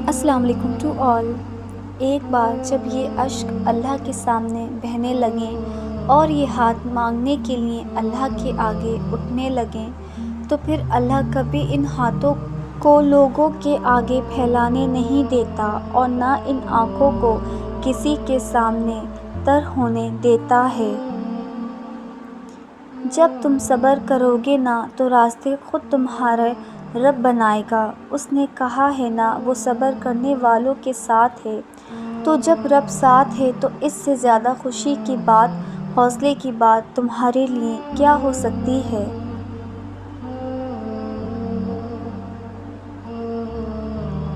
السلام علیکم to all. ایک بار جب یہ اشک اللہ کے سامنے بہنے لگیں اور یہ ہاتھ مانگنے کے لیے اللہ کے آگے اٹھنے لگیں تو پھر اللہ کبھی ان ہاتھوں کو لوگوں کے آگے پھیلانے نہیں دیتا اور نہ ان آنکھوں کو کسی کے سامنے تر ہونے دیتا ہے۔ جب تم صبر کرو گے نا تو راستے خود تمہارا رب بنائے گا۔ اس نے کہا ہے نا وہ صبر کرنے والوں کے ساتھ ہے۔ تو جب رب ساتھ ہے تو اس سے زیادہ خوشی کی بات، حوصلے کی بات تمہارے لیے کیا ہو سکتی ہے؟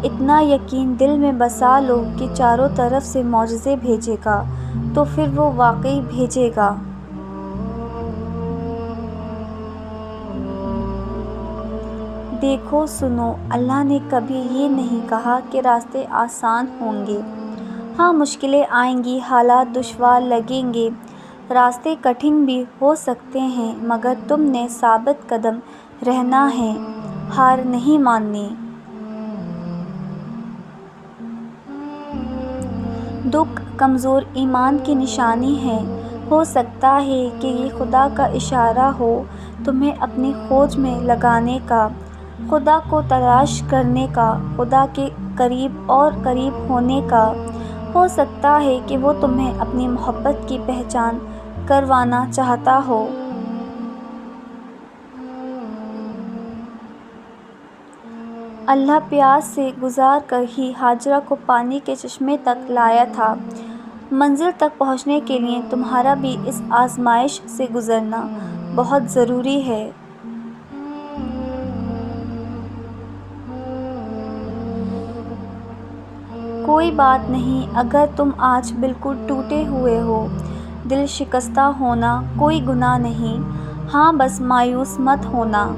اتنا یقین دل میں بسا لو کہ چاروں طرف سے معجزے بھیجے گا تو پھر وہ واقعی بھیجے گا۔ دیکھو سنو، اللہ نے کبھی یہ نہیں کہا کہ راستے آسان ہوں گے۔ ہاں، مشکلیں آئیں گی، حالات دشوار لگیں گے، راستے کٹھن بھی ہو سکتے ہیں، مگر تم نے ثابت قدم رہنا ہے، ہار نہیں ماننی۔ دکھ کمزور ایمان کی نشانی ہے۔ ہو سکتا ہے کہ یہ خدا کا اشارہ ہو تمہیں اپنی کھوج میں لگانے کا، خدا کو تلاش کرنے کا، خدا کے قریب اور قریب ہونے کا۔ ہو سکتا ہے کہ وہ تمہیں اپنی محبت کی پہچان کروانا چاہتا ہو۔ اللہ پیاس سے گزار کر ہی ہاجرہ کو پانی کے چشمے تک لایا تھا۔ منزل تک پہنچنے کے لیے تمہارا بھی اس آزمائش سے گزرنا بہت ضروری ہے۔ کوئی بات نہیں اگر تم آج بالکل ٹوٹے ہوئے ہو، دل شکستہ ہونا کوئی گناہ نہیں۔ ہاں، بس مایوس مت ہونا،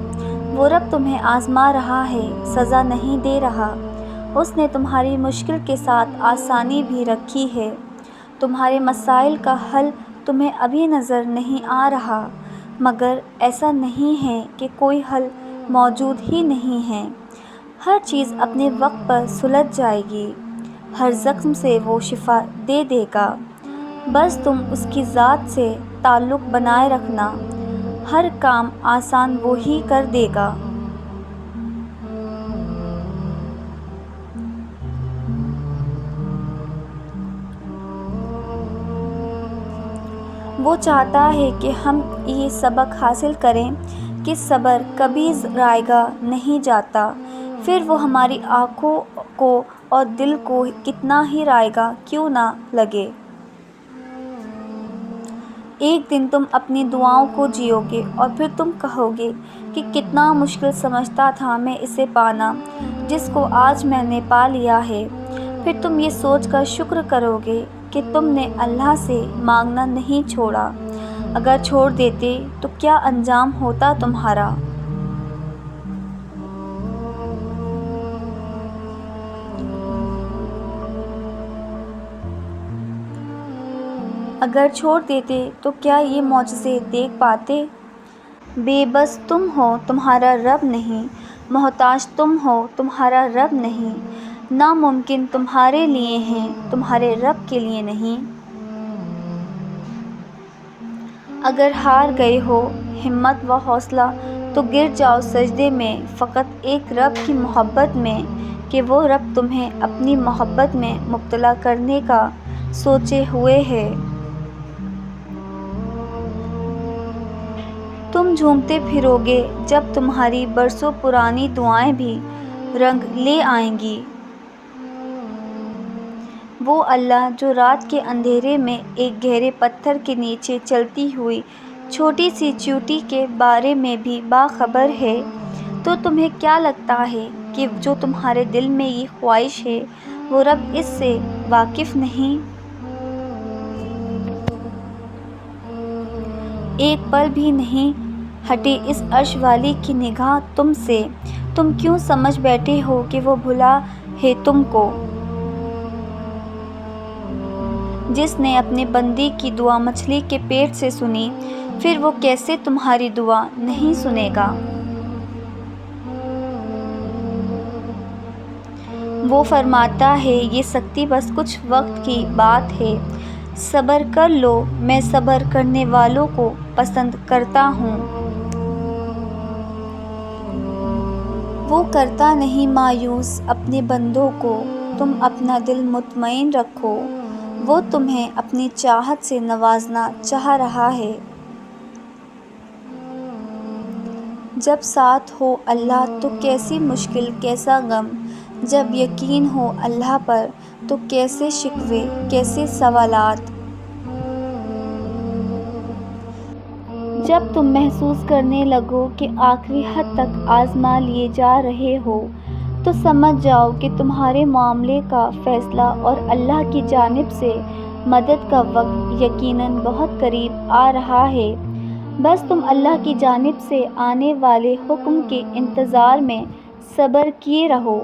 وہ رب تمہیں آزما رہا ہے، سزا نہیں دے رہا۔ اس نے تمہاری مشکل کے ساتھ آسانی بھی رکھی ہے۔ تمہارے مسائل کا حل تمہیں ابھی نظر نہیں آ رہا، مگر ایسا نہیں ہے کہ کوئی حل موجود ہی نہیں ہے۔ ہر چیز اپنے وقت پر سلجھ جائے گی، ہر زخم سے وہ شفا دے دے گا۔ بس تم اس کی ذات سے تعلق بنائے رکھنا، ہر کام آسان وہی کر دے گا۔ وہ چاہتا ہے کہ ہم یہ سبق حاصل کریں کہ صبر کبھی رائگاں نہیں جاتا، پھر وہ ہماری آنکھوں کو اور دل کو کتنا ہی رائگاں کیوں نہ لگے۔ ایک دن تم اپنی دعاؤں کو جیو گے اور پھر تم کہو گے کہ کتنا مشکل سمجھتا تھا میں اسے پانا جس کو آج میں نے پا لیا ہے۔ پھر تم یہ سوچ کر شکر کرو گے کہ تم نے اللہ سے مانگنا نہیں چھوڑا، اگر چھوڑ دیتے تو کیا انجام ہوتا تمہارا؟ اگر چھوڑ دیتے تو کیا یہ معجزے دیکھ پاتے؟ بے بس تم ہو، تمہارا رب نہیں، محتاج تم ہو، تمہارا رب نہیں، ناممکن تمہارے لیے ہیں، تمہارے رب کے لیے نہیں۔ اگر ہار گئے ہو ہمت و حوصلہ تو گر جاؤ سجدے میں، فقط ایک رب کی محبت میں کہ وہ رب تمہیں اپنی محبت میں مبتلا کرنے کا سوچے ہوئے ہے۔ تم جھومتے پھرو گے جب تمہاری برسوں پرانی دعائیں بھی رنگ لے آئیں گی۔ وہ اللہ جو رات کے اندھیرے میں ایک گہرے پتھر کے نیچے چلتی ہوئی چھوٹی سی چیونٹی کے بارے میں بھی باخبر ہے، تو تمہیں کیا لگتا ہے کہ جو تمہارے دل میں یہ خواہش ہے وہ رب اس سے واقف نہیں؟ ایک پل بھی نہیں ہٹی اس عرش والی کی نگاہ تم سے، تم کیوں سمجھ بیٹھے ہو کہ وہ بھلا ہے تم کو؟ جس نے اپنے بندے کی دعا مچھلی کے پیٹ سے سنی، پھر وہ کیسے تمہاری دعا نہیں سنے گا؟ وہ فرماتا ہے یہ سختی بس کچھ وقت کی بات ہے، صبر کر لو، میں صبر کرنے والوں کو پسند کرتا ہوں۔ وہ کرتا نہیں مایوس اپنے بندوں کو، تم اپنا دل مطمئن رکھو، وہ تمہیں اپنی چاہت سے نوازنا چاہ رہا ہے۔ جب ساتھ ہو اللہ تو کیسی مشکل کیسا غم، جب یقین ہو اللہ پر تو کیسے شکوے کیسے سوالات۔ جب تم محسوس کرنے لگو کہ آخری حد تک آزما لیے جا رہے ہو تو سمجھ جاؤ کہ تمہارے معاملے کا فیصلہ اور اللہ کی جانب سے مدد کا وقت یقیناً بہت قریب آ رہا ہے۔ بس تم اللہ کی جانب سے آنے والے حکم کے انتظار میں صبر کیے رہو،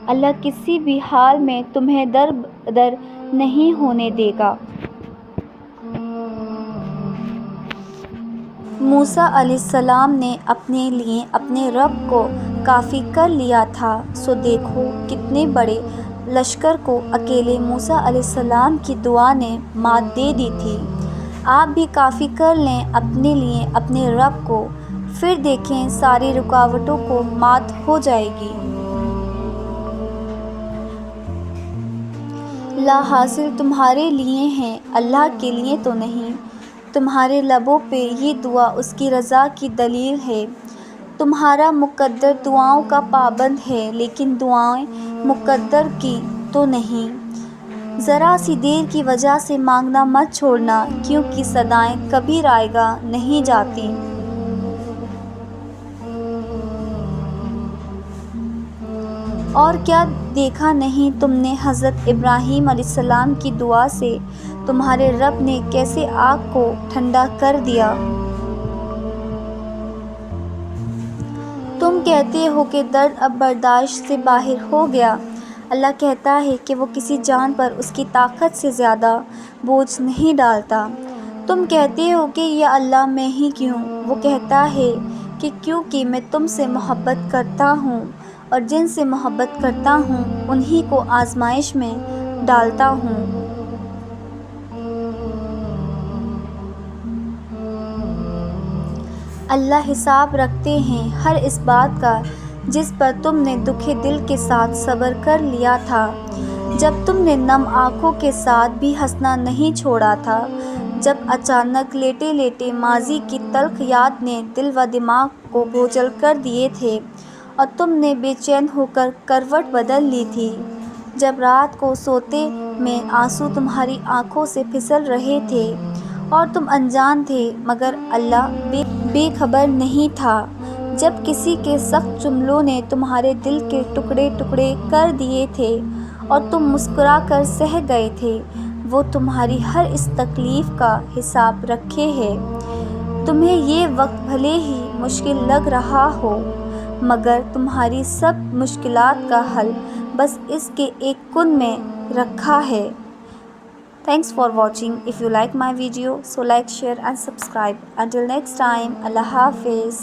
اللہ کسی بھی حال میں تمہیں در بدر نہیں ہونے دے گا۔ موسیٰ علیہ السلام نے اپنے لیے اپنے رب کو کافی کر لیا تھا، سو دیکھو کتنے بڑے لشکر کو اکیلے موسیٰ علیہ السلام کی دعا نے مات دے دی تھی۔ آپ بھی کافی کر لیں اپنے لیے اپنے رب کو، پھر دیکھیں ساری رکاوٹوں کو مات ہو جائے گی۔ لا حاصل تمہارے لیے ہیں اللہ کے لیے تو نہیں، تمہارے لبوں پہ یہ دعا اس کی رضا کی دلیل ہے۔ تمہارا مقدر دعاؤں کا پابند ہے لیکن دعائیں مقدر کی تو نہیں۔ ذرا سی دیر کی وجہ سے مانگنا مت چھوڑنا، کیونکہ صدائیں کبھی رائیگاں نہیں جاتی۔ اور کیا دیکھا نہیں تم نے حضرت ابراہیم علیہ السلام کی دعا سے تمہارے رب نے کیسے آگ کو ٹھنڈا کر دیا۔ تم کہتے ہو کہ درد اب برداشت سے باہر ہو گیا، اللہ کہتا ہے کہ وہ کسی جان پر اس کی طاقت سے زیادہ بوجھ نہیں ڈالتا۔ تم کہتے ہو کہ یا اللہ میں ہی کیوں، وہ کہتا ہے کہ کیونکہ میں تم سے محبت کرتا ہوں اور جن سے محبت کرتا ہوں انہی کو آزمائش میں ڈالتا ہوں۔ اللہ حساب رکھتے ہیں ہر اس بات کا جس پر تم نے دکھے دل کے ساتھ صبر کر لیا تھا، جب تم نے نم آنکھوں کے ساتھ بھی ہنسنا نہیں چھوڑا تھا، جب اچانک لیٹے لیٹے ماضی کی تلخ یاد نے دل و دماغ کو بوجھل کر دیے تھے اور تم نے بے چین ہو کر کروٹ بدل لی تھی، جب رات کو سوتے میں آنسو تمہاری آنکھوں سے پھسل رہے تھے اور تم انجان تھے مگر اللہ بے خبر نہیں تھا، جب کسی کے سخت جملوں نے تمہارے دل کے ٹکڑے ٹکڑے کر دیے تھے اور تم مسکرا کر سہ گئے تھے، وہ تمہاری ہر اس تکلیف کا حساب رکھے ہے۔ تمہیں یہ وقت بھلے ہی مشکل لگ رہا ہو مگر تمہاری سب مشکلات کا حل بس اس کے ایک کن میں رکھا ہے۔ Thanks for watching. If you like my video, so like, share and subscribe. Until next time, Allah Hafiz.